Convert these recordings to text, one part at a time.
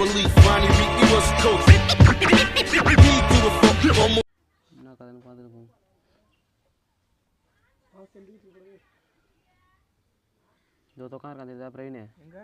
belief. Ronnie Reed, he was a coach. He do the fuck almost. என்ன கதைன்னு பார்த்துட்டு போகும். இதோ தொக்கா இருக்கான் தெரியுதா பிரவீனு? எங்க?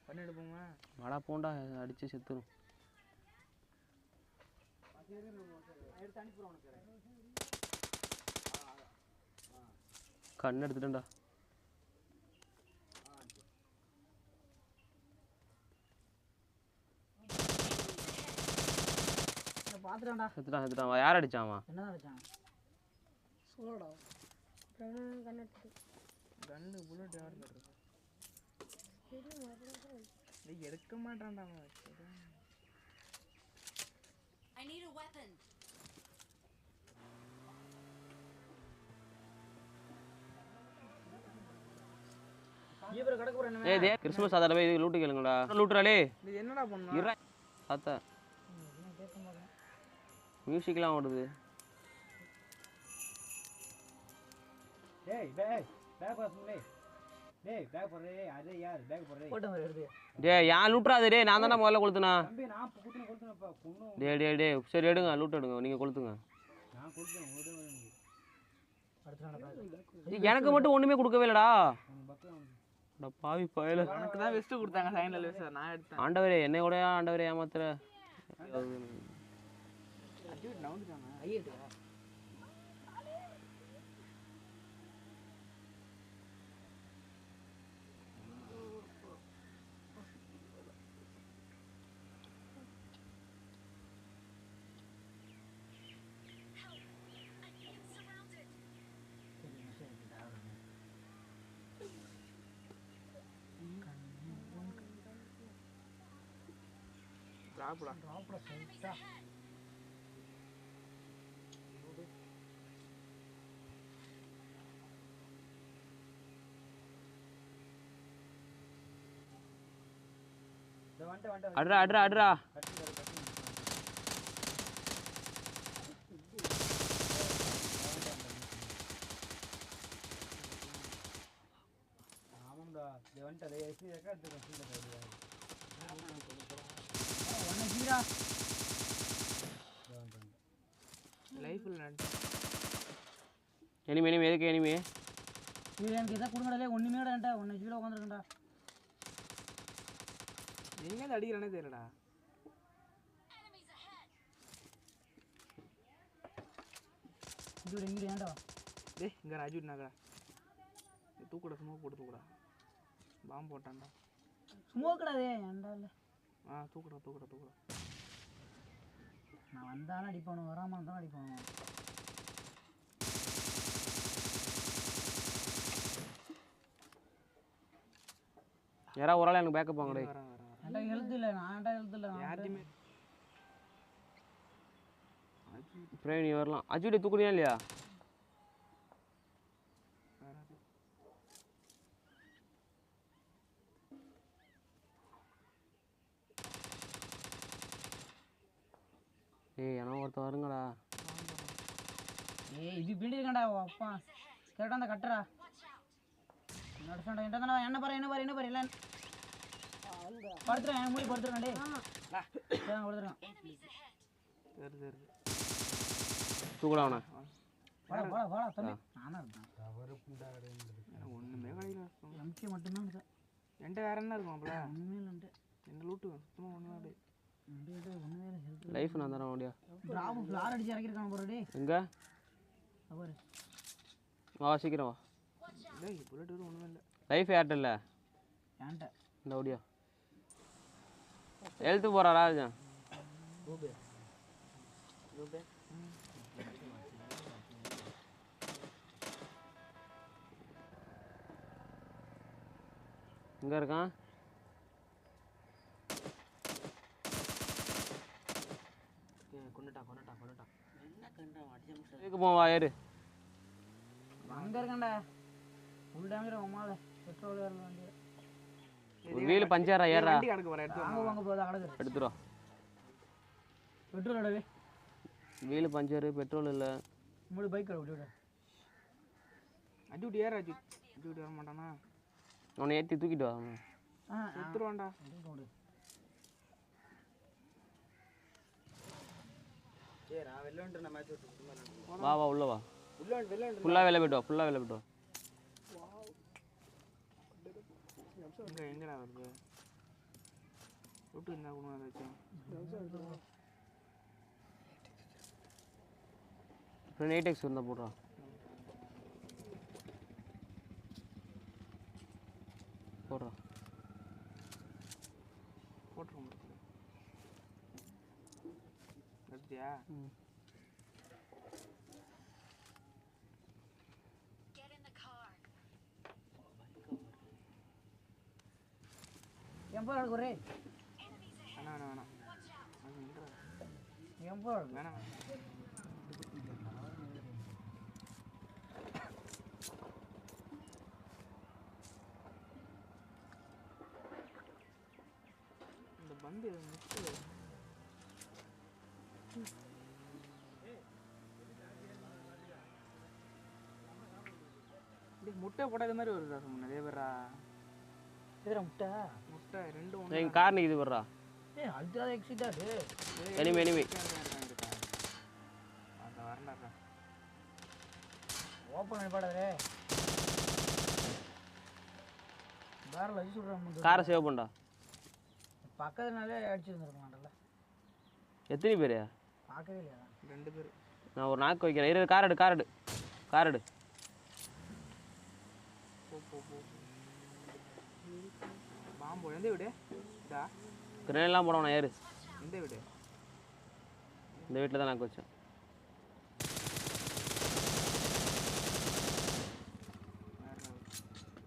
பண்ணிட்டு போங்க. வாடா போண்டா அடிச்சு செத்துரும். கண்ணு எடுத்துட்டேன்டா. செத்துட்டான். யார் அடிச்சான்? என்ன அடிச்சான்? சோடா. கண்ணு எடுத்து. கண்ணு புல்லட் யார் கட்டுறது? எடுக்க மாட்டான்டா அவன். I need a weapon. ஈவர கடக்க போற என்ன? டேய் கிறிஸ்மஸ் அதால போய் லூட் கேளுங்கடா. லூட்றாலே. நீ என்னடா பண்ணா? இறா. சாத்தா. மியூசிக்லாம் ஓடுது. டேய் பேக் பாஸ்லே. டேய் பேக் போறே. அதே யார் பேக் போறே? போட்டு வருது. டேய் யா லூட்றாதே டேய் நான் தான முதல்ல கொளுத்துனா. தம்பி நான் கொளுத்துனப்பா பொண்ணு. டேய் சரி எடுங்க லூட் எடுங்க நீங்க கொளுத்துங்க. நான் கொளுத்துறேன் ஓடு அடுத்து எனக்கு மட்டும் ஒண்ணுமே கொடுக்கவே இல்லடா. அட பாவி பயல. எனக்கு தான் வெஸ்ட் கொடுத்தாங்க ஃபைனல் வெஸ்ட் நான் எடுத்தேன். ஆண்டவரே என்னை கூட ஆண்டவரே ஏமாத்துற. அஜி நவுந்துட்டாங்க. ஐயடா. ட்ராப்டா சைட்டா அட்ரா ஆமாடா இது வந்துட்டே ஏசி ரெக்கார்ட் எடுத்து லைஃப்ல எனிமே எதுக்கு எனிமே இது எனக்கு இத குடுங்கடலே ஒண்ணுமே இல்லடா ஒண்ணு கீழ உட்கார்ந்திருக்கடா எங்க அடிக்கறனே தெரியலடா இது எங்க ஏண்டா டேய் இங்க ராஜு நகரா தூக்குடா ஸ்மோக் போட்டு தூக்குடா பாம் போட்டான்டா ஸ்மோக்டா டேய் ஏண்டா இல்ல தூக்குடா நான் வந்தானே அடிப்பானு வராம வந்தானே அடிப்பானு யாரா ஒரு ஆளு எனக்கு பேக்கப் வாங்கடே என்கிட்ட ஹெல்த் இல்ல நான்டா ஹெல்த் இல்ல யாருமே பிரேனி வரலாம் அஜுடி தூக்குறியா இல்லையா ஏய் انا ஒருத்த வருங்கடா ஏய் இது பில்ட் இருக்கடா அப்பா கேட்டா அந்த கட்டறா நடசண்டா என்ன என்ன பாரு இல்ல படுத்துறேன் என் மூடி படுத்துறேன் டேய் நான் படுத்துறேன் சரி தூக்குடா அவன வாடா தம்பி நானா இருக்கேன் அவர் புண்டா கடை ஒண்ணுமே கடையில எம்கே மட்டும் தான் என்கிட்ட வேற என்ன இருக்கும் அப்பல ஒண்ணுமே இல்ல எங்க லூட் சுத்தமா ஒண்ணுமே இல்ல லைஃப் நான் தரேன் ஓடியா பிராவோ ஃப்ளார் அடிச்சு இறக்கி இருக்கான் போற டேய் எங்க அவர் வா சீக்கிரம் வா டேய் புல்லட் ஒண்ணுமே இல்ல லைஃப் ஏர்டெல்ல ஏன்டா இந்த ஓடியா ஹெல்த் போறாரா ராஜா ரூபே எங்க இருக்கான் கொன்னுட்டா என்ன கண்டா அடிச்சு இதுக்கு போவா ஏறு அங்க இருக்கடா ஃபுல் டேமேஜ் ஓமால பெட்ரோல் ஏறல வண்டி ஒரு வீல் பஞ்சரா ஏறா வண்டி கடக்கு வர எடுத்து வாங்க போதா கடக்கு எடுத்துறோம் பெட்ரோல் அடவே வீல் பஞ்சர் பெட்ரோல் இல்ல மூணு பைக் கட விடு அஜுடி ஏற அஜுடி வர மாட்டானா அவனை ஏற்றி தூக்கிட்டு வா அவனை. செத்துருவான்டா. சரி நான் வெளில வந்துட்டு நான் மேட்ச் விட்டு வா வா உள்ள வா. உள்ள வந்து வெளில வந்து ஃபுல்லாக வெளில போய்ட்டு வா, ஃபுல்லாக வெளில போய்ட்டு வா. எங்கடா வருது விட்டு இருந்தா கூட ஏதாச்சும் அப்புறம் 8x இருந்தால் போடுறான். போடுறான் போட்டுருவோம். எடுத்தியா? எம்போ ஒரே வேணாம் வேணாம் எம்போ வேணாம். இந்த பந்து முட்டு முட்டை போடாத மாதிரி வருதா சும்மா நிறைய பேரா? எதிர முட்டை முட்டை ரெண்டும் எங்கள் கார் நிற்கிது வர்றா. அல்ட்ரா எக்ஸிட்டா எனிமி எனிமி அந்த வரலாறா ஓப்பன் பண்ணி பாடாதே பேரில் வச்சு விட்றேன். காரை சேவ் பண்ணா. பக்கத்துனாலே அடிச்சுருந்துருக்கலாம்ல. எத்தனை பேர்? பார்க்கவே இல்லையா? 2 பேர். நான் ஒரு நாக்கு வைக்கிறேன். இரு கார் எடு, கார் எடு, கார் எடு. பாம்பு எந்த வீடு? இதா கிரேனெல்லாம் போடணும். ஏறு. எந்த வீடு? இந்த வீட்டில் தான் நாக்கு வச்சேன்.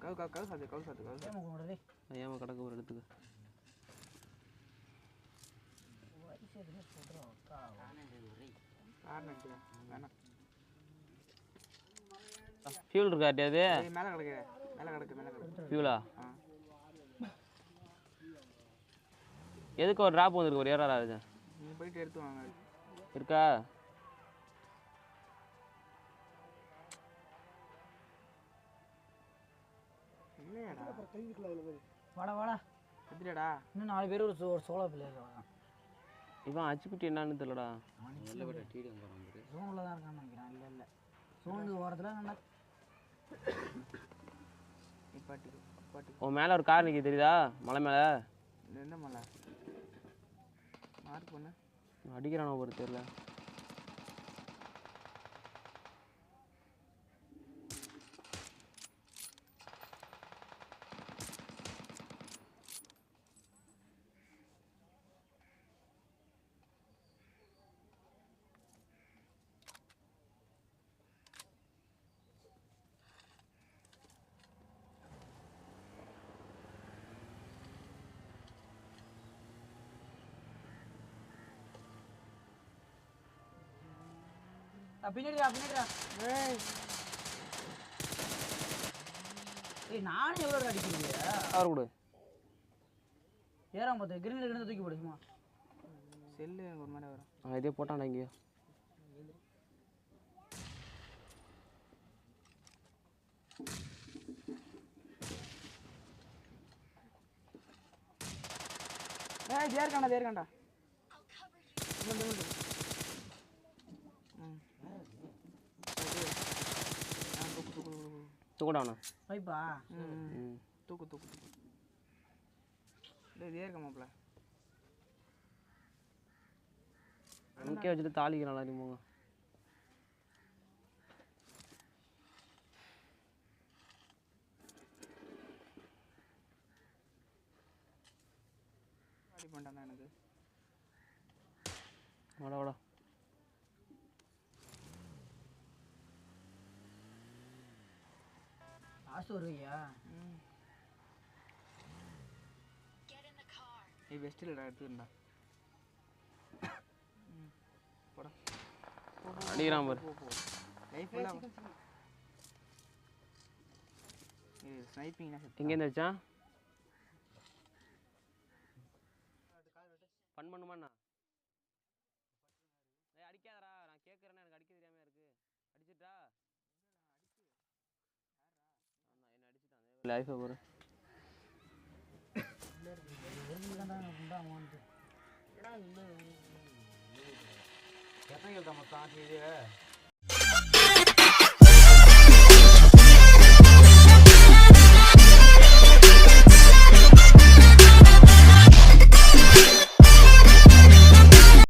கவு சாத்து ஏமா கிடக்கு ஒரு இடத்துக்கு. வேணாம். ஃபியூல் இருக்கா அது? மேலே கிடக்கு. ஃபியூலா? எதுக்கு ஒரு ட்ராப் வந்துருக்கு? ஒரு ஏறாரா இது? நீ போயிட்டு எடுத்து வாங்க. இருக்கா? இல்லையாடா வாடா வாடா எதிரடா இன்னும் 4 பேர் ஒரு சோலோ பிளேயர் வரான். இவன் அச்சுக்குட்டி என்னன்னு தெரியலடா. ஜோனில் தான் இருக்கான்னு நினைக்கிறேன். இல்லை சோனுக்கு ஓரத்தில் நல்லா நிப்பாட்டி. உன் மேலே ஒரு கார் நிற்க தெரியுதா? மலை மேலே. எந்த மலை? மார்க் பண்ணு. அடிக்கிறானோ ஒரு தெரியல. பின்னாடிடா. ஏய் நானும் எவ்வளோ அடிக்கிறீங்க? அவர் கொடு. ஏறாம பார்த்து கிரீனில் தூக்கி போடுமா? செல்லு எனக்கு ஒரு மாதிரி வரும். இதே போட்டான்டா இங்கேயோ. தேர்காண்டா தூக்குடாண்ணா. வைப்பா தூக்கு தேர்க்க மாப்பிள்ள அங்கே வச்சுட்டு தாளிக்கிறான் நீ போங்க. அடி பண்ணிட்டான் எனக்கு. வாடா வாடா. காசு வருவியா? நீ பெஸ்ட்டில் எடுத்துருந்தா போடா. அடிக்கிறான் பாரு. லைஃப் ஃபுல்லாக ஸ்னைப்பிங்னா எங்கேருந்து வச்சான்? ஃபன் பண்ணுமாண்ணா? அடிக்காதடா. நான் கேட்குறேன்னா எனக்கு அடிக்க தெரியாமல் இருக்கு. அடிச்சுட்டா என்ன அடிச்சுட்டான் லைஃபை பாரு. எத்தனை கிலோ மொத்தம் இது